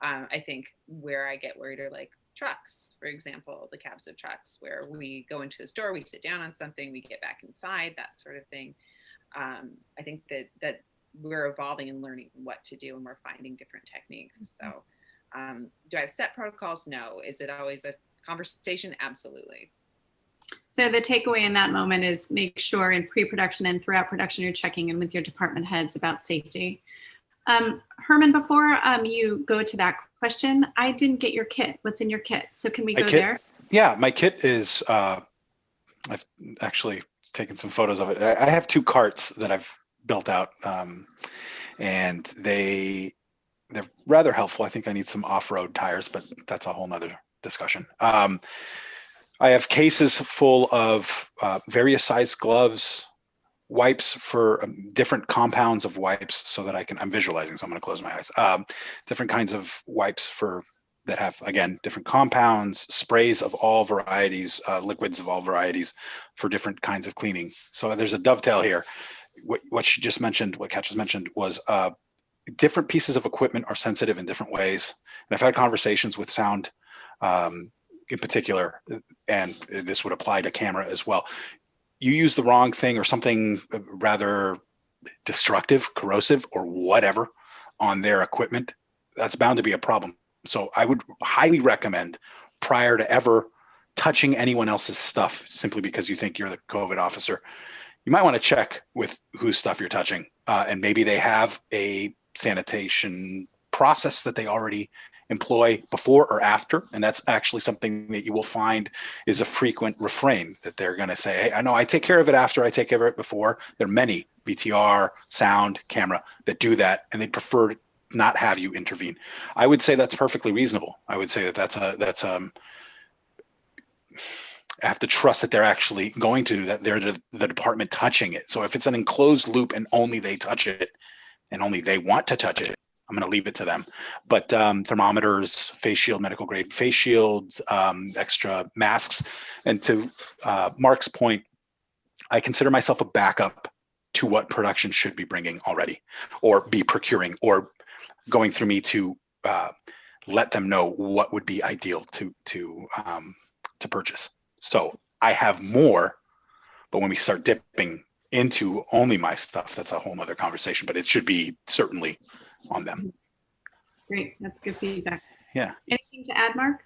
I think where I get worried are like trucks, for example, the cabs of trucks, where we go into a store, we sit down on something, we get back inside, that sort of thing. I think that we're evolving and learning what to do, and we're finding different techniques. So do I have set protocols? No. Is it always a conversation? Absolutely. So the takeaway in that moment is make sure in pre-production and throughout production, you're checking in with your department heads about safety. Herman, before you go to that question, I didn't get your kit. What's in your kit? So can we go there? Yeah, my kit is, I've actually taken some photos of it. I have 2 carts that I've built out, and they're rather helpful. I think I need some off-road tires, but that's a whole nother discussion. I have cases full of various size gloves, wipes for different compounds of wipes, so that I'm visualizing, so I'm going to close my eyes. Different kinds of wipes that have, again, different compounds, sprays of all varieties, liquids of all varieties for different kinds of cleaning. So there's a dovetail here. What she just mentioned, what Kat just mentioned, was different pieces of equipment are sensitive in different ways. And I've had conversations with sound in particular, and this would apply to camera as well. You use the wrong thing or something rather destructive, corrosive, or whatever on their equipment, that's bound to be a problem. So I would highly recommend, prior to ever touching anyone else's stuff, simply because you think you're the COVID officer, you might want to check with whose stuff you're touching. And maybe they have a sanitation process that they already employ before or after. And that's actually something that you will find is a frequent refrain, that they're going to say, hey, I know I take care of it after, I take care of it before. There are many VTR, sound, camera that do that, and they prefer to not have you intervene. I would say that's perfectly reasonable. I would say that I have to trust that they're actually going to, that they're the department touching it. So if it's an enclosed loop and only they touch it and only they want to touch it, I'm going to leave it to them. But thermometers, face shield, medical grade face shields, extra masks. And to Mark's point, I consider myself a backup to what production should be bringing already, or be procuring, or going through me to let them know what would be ideal to purchase. So I have more, but when we start dipping into only my stuff, that's a whole nother conversation, but it should be certainly on them. Great, that's good feedback. Yeah. Anything to add, Mark?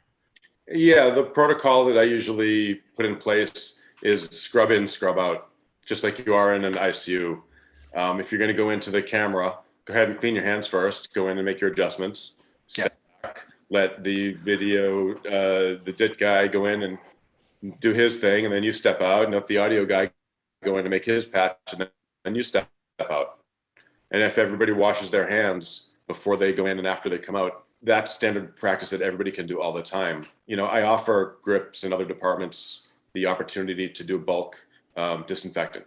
Yeah, the protocol that I usually put in place is scrub in, scrub out, just like you are in an ICU. If you're going to go into the camera, go ahead and clean your hands first, go in and make your adjustments. Step back, let the video, the DIT guy go in and do his thing, and then you step out, and let the audio guy go in to make his patch, and then you step out. And if everybody washes their hands before they go in and after they come out, that's standard practice that everybody can do all the time. You know, I offer grips in other departments the opportunity to do bulk disinfectant.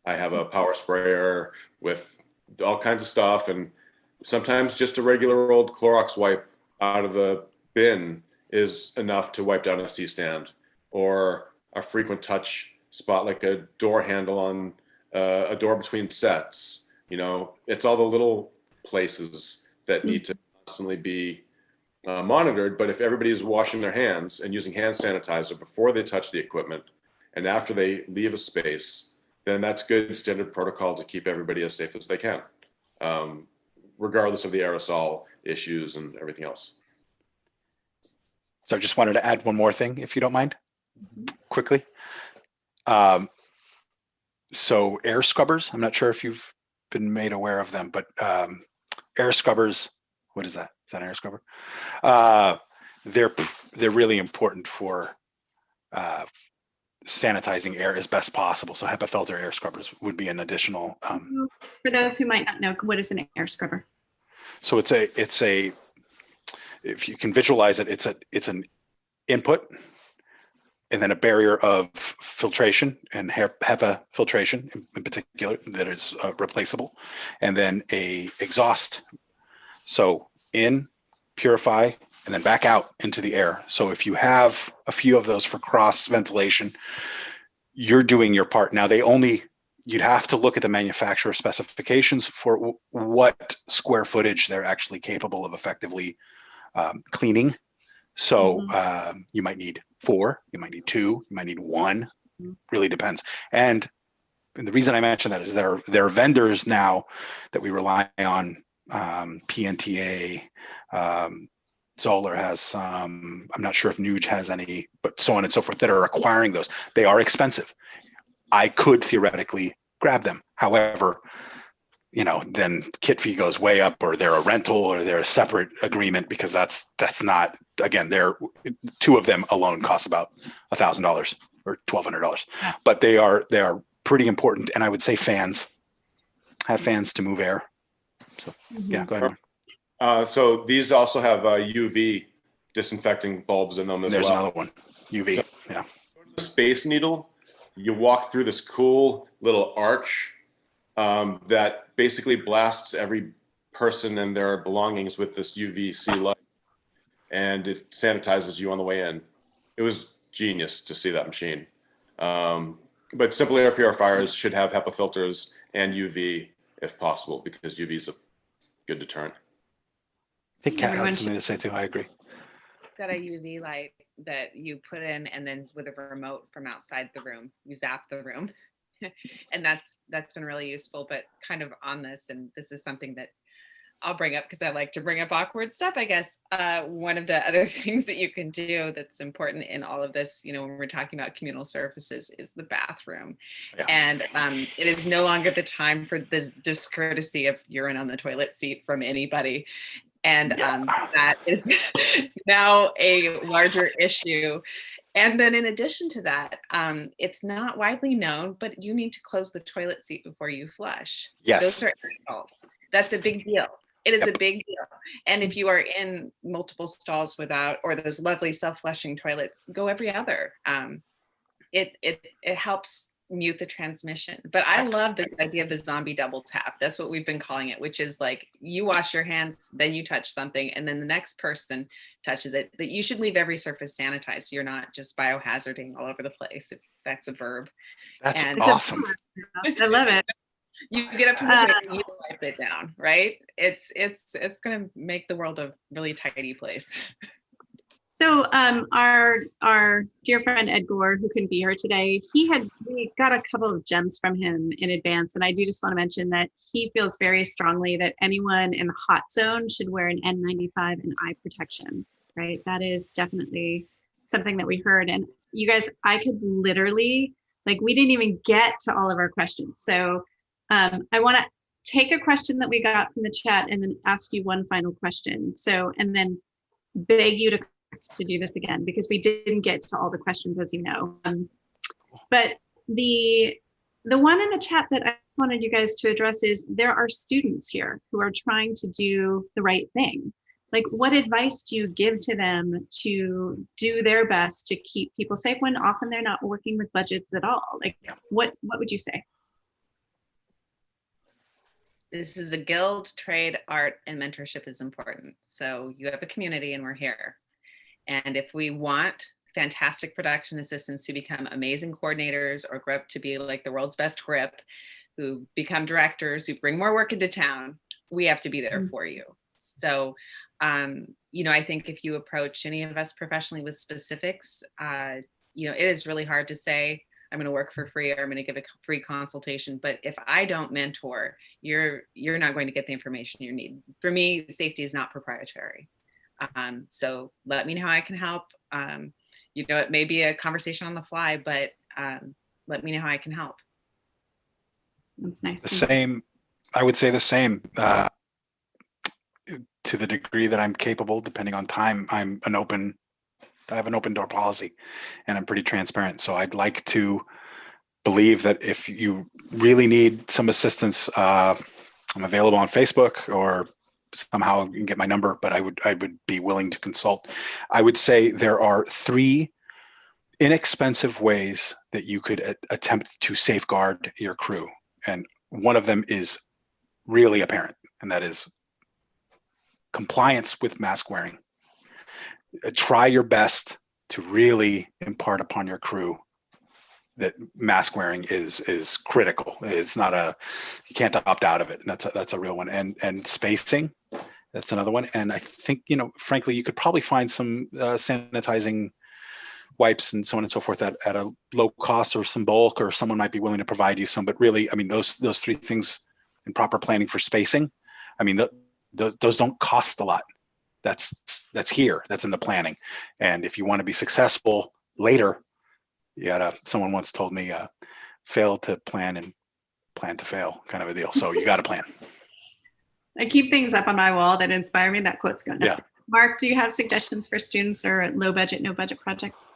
I have a power sprayer with all kinds of stuff, and sometimes just a regular old Clorox wipe out of the bin is enough to wipe down a C-stand, or a frequent touch spot like a door handle on a door between sets. You know, it's all the little places that need to constantly be monitored. But if everybody is washing their hands and using hand sanitizer before they touch the equipment and after they leave a space, then that's good standard protocol to keep everybody as safe as they can, regardless of the aerosol issues and everything else. So I just wanted to add one more thing, if you don't mind, quickly. So air scrubbers, I'm not sure if you've been made aware of them, but air scrubbers, what is that? Is that an air scrubber? They're really important for sanitizing air as best possible. So HEPA filter air scrubbers would be an additional. For those who might not know, what is an air scrubber? So it's a, if you can visualize it, it's an input and then a barrier of filtration and HEPA filtration in particular that is replaceable, and then a exhaust. So in, purify, and then back out into the air. So if you have a few of those for cross ventilation, you're doing your part. Now you'd have to look at the manufacturer specifications for what square footage they're actually capable of effectively cleaning. So you might need 4, you might need 2, you might need 1, really depends. And the reason I mention that is there are vendors now that we rely on, PNTA, Zoller has some, I'm not sure if Nuge has any, but so on and so forth, that are acquiring those. They are expensive. I could theoretically grab them. However, you know, then kit fee goes way up, or they're a rental, or they're a separate agreement, because that's not, again, they're 2 of them alone cost about $1,000 or $1,200, but they are pretty important. And I would say fans, have fans to move air. So yeah, go ahead. So these also have UV disinfecting bulbs in them as well. There's another one, UV. Yeah. The Space Needle, you walk through this cool little arch that basically blasts every person and their belongings with this UVC light, and it sanitizes you on the way in. It was genius to see that machine. But simple air purifiers should have HEPA filters and UV if possible, because UV is a good deterrent. I think Kat had something to say too. I agree. Got a UV light that you put in, and then with a remote from outside the room, you zap the room. And that's been really useful. But kind of on this, and this is something that I'll bring up because I like to bring up awkward stuff, I guess. One of the other things that you can do that's important in all of this, you know, when we're talking about communal surfaces, is the bathroom. Yeah. And it is no longer the time for this discourtesy of urine on the toilet seat from anybody. And that is now a larger issue. And then in addition to that, it's not widely known, but you need to close the toilet seat before you flush. Yes. Those are stalls. That's a big deal. It is a big deal. And if you are in multiple stalls without, or those lovely self-flushing toilets, go every other. It helps mute the transmission. But I love this idea of the zombie double tap. That's what we've been calling it, which is like you wash your hands, then you touch something, and then the next person touches it. That you should leave every surface sanitized, so you're not just biohazarding all over the place, if that's a verb. That's awesome. I love it. You get up from the table and you wipe it down, right? It's going to make the world a really tidy place. So our dear friend Ed Gore, who couldn't be here today, we got a couple of gems from him in advance. And I do just want to mention that he feels very strongly that anyone in the hot zone should wear an N95 and eye protection, right? That is definitely something that we heard. And you guys, I could literally, like, we didn't even get to all of our questions. So I want to take a question that we got from the chat and then ask you one final question. So, and then beg you to do this again, because we didn't get to all the questions, as you know. But the one in the chat that I wanted you guys to address is, there are students here who are trying to do the right thing. Like, what advice do you give to them to do their best to keep people safe when often they're not working with budgets at all? Like, what would you say? This is a guild, trade, art, and mentorship is important. So you have a community and we're here. And if we want fantastic production assistants to become amazing coordinators or grow up to be like the world's best grip, who become directors, who bring more work into town, we have to be there for you. So, you know, I think if you approach any of us professionally with specifics, you know, it is really hard to say, I'm going to work for free or I'm going to give a free consultation. But if I don't mentor, you're not going to get the information you need. For me, safety is not proprietary. So let me know how I can help. You know, it may be a conversation on the fly, but let me know how I can help. That's nice. The same, I would say the same. To the degree that I'm capable, depending on time, I have an open door policy and I'm pretty transparent. So I'd like to believe that if you really need some assistance, I'm available on Facebook or somehow you can get my number, but I would be willing to consult. I would say there are 3 inexpensive ways that you could attempt to safeguard your crew. And one of them is really apparent, and that is compliance with mask wearing. Try your best to really impart upon your crew that mask wearing is critical. It's not you can't opt out of it. And that's a real one. And spacing, that's another one. And I think, you know, frankly, you could probably find some sanitizing wipes and so on and so forth at a low cost, or some bulk, or someone might be willing to provide you some. But really, I mean, those 3 things in proper planning for spacing, I mean, those don't cost a lot. That's here. That's in the planning. And if you want to be successful later, someone once told me, fail to plan and plan to fail, kind of a deal. So you got to plan. I keep things up on my wall that inspire me. That quote's going. Yeah. Mark, do you have suggestions for students or low budget, no budget projects?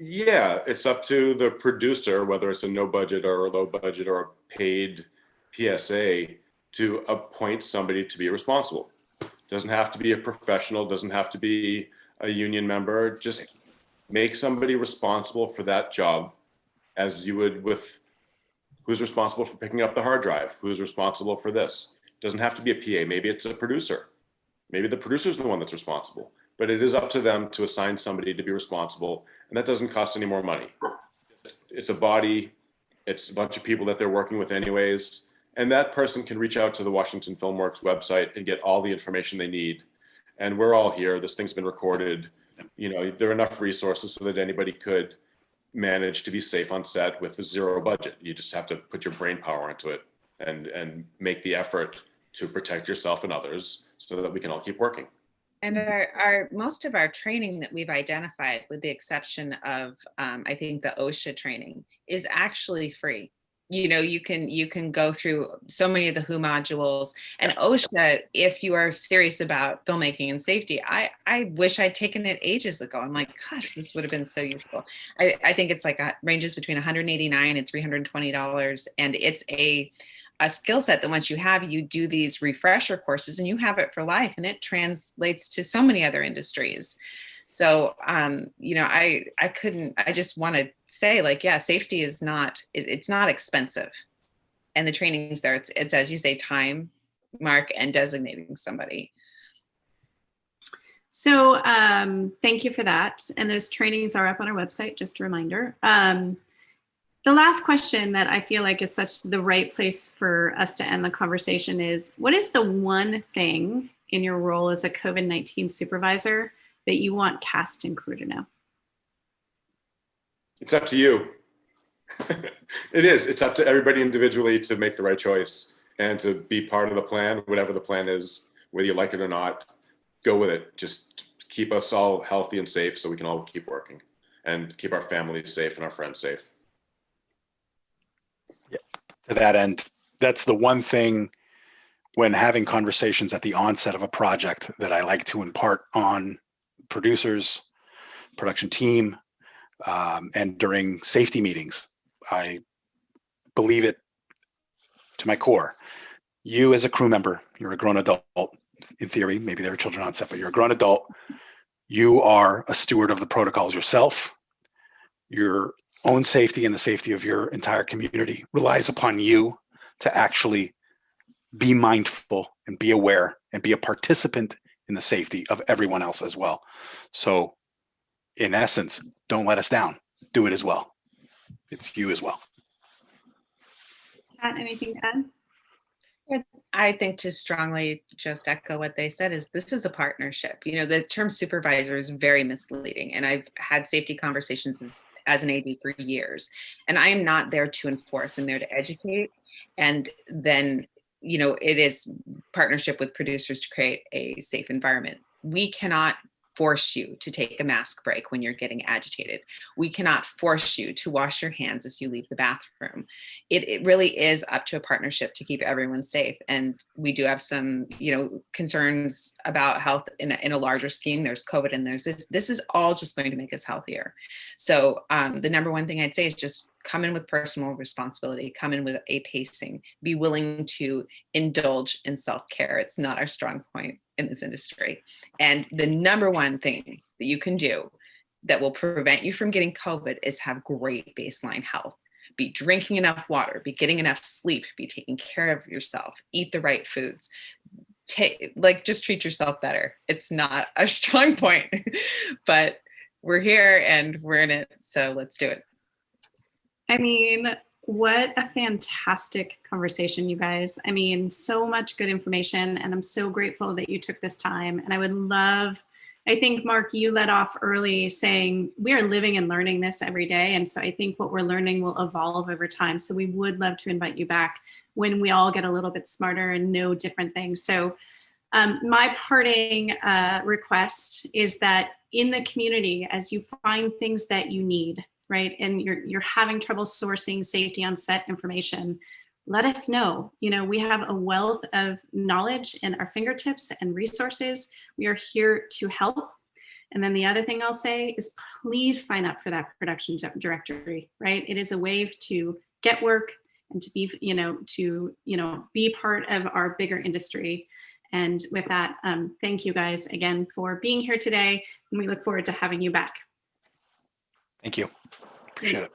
Yeah, it's up to the producer, whether it's a no budget or a low budget or a paid PSA, to appoint somebody to be responsible. Doesn't have to be a professional, doesn't have to be a union member. Just make somebody responsible for that job, as you would with who's responsible for picking up the hard drive, who's responsible for this. Doesn't have to be a PA, maybe it's a producer. Maybe the producer's the one that's responsible, but it is up to them to assign somebody to be responsible, and that doesn't cost any more money. It's a body, it's a bunch of people that they're working with anyways, and that person can reach out to the Washington Filmworks website and get all the information they need. And we're all here, this thing's been recorded. You know, there are enough resources so that anybody could manage to be safe on set with a 0 budget. You just have to put your brain power into it and make the effort to protect yourself and others so that we can all keep working. And our most of our training that we've identified, with the exception of I think the OSHA training, is actually free. You know, you can go through so many of the WHO modules, and OSHA, if you are serious about filmmaking and safety, I wish I'd taken it ages ago. I'm like, gosh, this would have been so useful. I think it's like ranges between $189 and $320, and it's a skill set that once you have, you do these refresher courses and you have it for life, and it translates to so many other industries. So, you know, I just want to say, like, yeah, safety is not, it's not expensive. And the training's there. It's, as you say, time, Mark, and designating somebody. So thank you for that. And those trainings are up on our website, just a reminder. The last question that I feel like is such the right place for us to end the conversation is, what is the one thing in your role as a COVID-19 supervisor that you want cast and crew to know? It's up to you. It is. It's up to everybody individually to make the right choice and to be part of the plan, whatever the plan is, whether you like it or not, go with it. Just keep us all healthy and safe so we can all keep working and keep our families safe and our friends safe. Yeah. To that end, that's the one thing when having conversations at the onset of a project that I like to impart on producers, production team, and during safety meetings. I believe it to my core. You as a crew member, you're a grown adult. In theory, maybe there are children on set, but you're a grown adult. You are a steward of the protocols yourself. Your own safety and the safety of your entire community relies upon you to actually be mindful and be aware and be a participant in the safety of everyone else as well. So in essence, don't let us down. Do it as well. It's you as well. Pat, anything to add? I think to strongly just echo what they said is this is a partnership. You know, the term supervisor is very misleading. And I've had safety conversations as an AD for years. And I am not there to enforce, I'm there to educate. And then, you know, it is partnership with producers to create a safe environment. We cannot force you to take a mask break when you're getting agitated. We cannot force you to wash your hands as you leave the bathroom. It really is up to a partnership to keep everyone safe. And we do have some, you know, concerns about health in a larger scheme. There's COVID and there's this. This is all just going to make us healthier. So the number one thing I'd say is just come in with personal responsibility, come in with a pacing, be willing to indulge in self-care. It's not our strong point in this industry. And the number one thing that you can do that will prevent you from getting COVID is have great baseline health. Be drinking enough water, be getting enough sleep, be taking care of yourself, eat the right foods. Just treat yourself better. It's not a strong point, but we're here and we're in it. So let's do it. I mean, what a fantastic conversation, you guys. I mean, so much good information, and I'm so grateful that you took this time. And I would love, I think, Mark, you led off early saying we are living and learning this every day. And so I think what we're learning will evolve over time. So we would love to invite you back when we all get a little bit smarter and know different things. So my parting request is that in the community, as you find things that you need, right, and you're having trouble sourcing safety on set information, let us know. You know, we have a wealth of knowledge in our fingertips and resources. We are here to help. And then the other thing I'll say is please sign up for that production directory, right? It is a way to get work and to be, be part of our bigger industry. And with that, thank you guys again for being here today. And we look forward to having you back. Thank you. Appreciate it.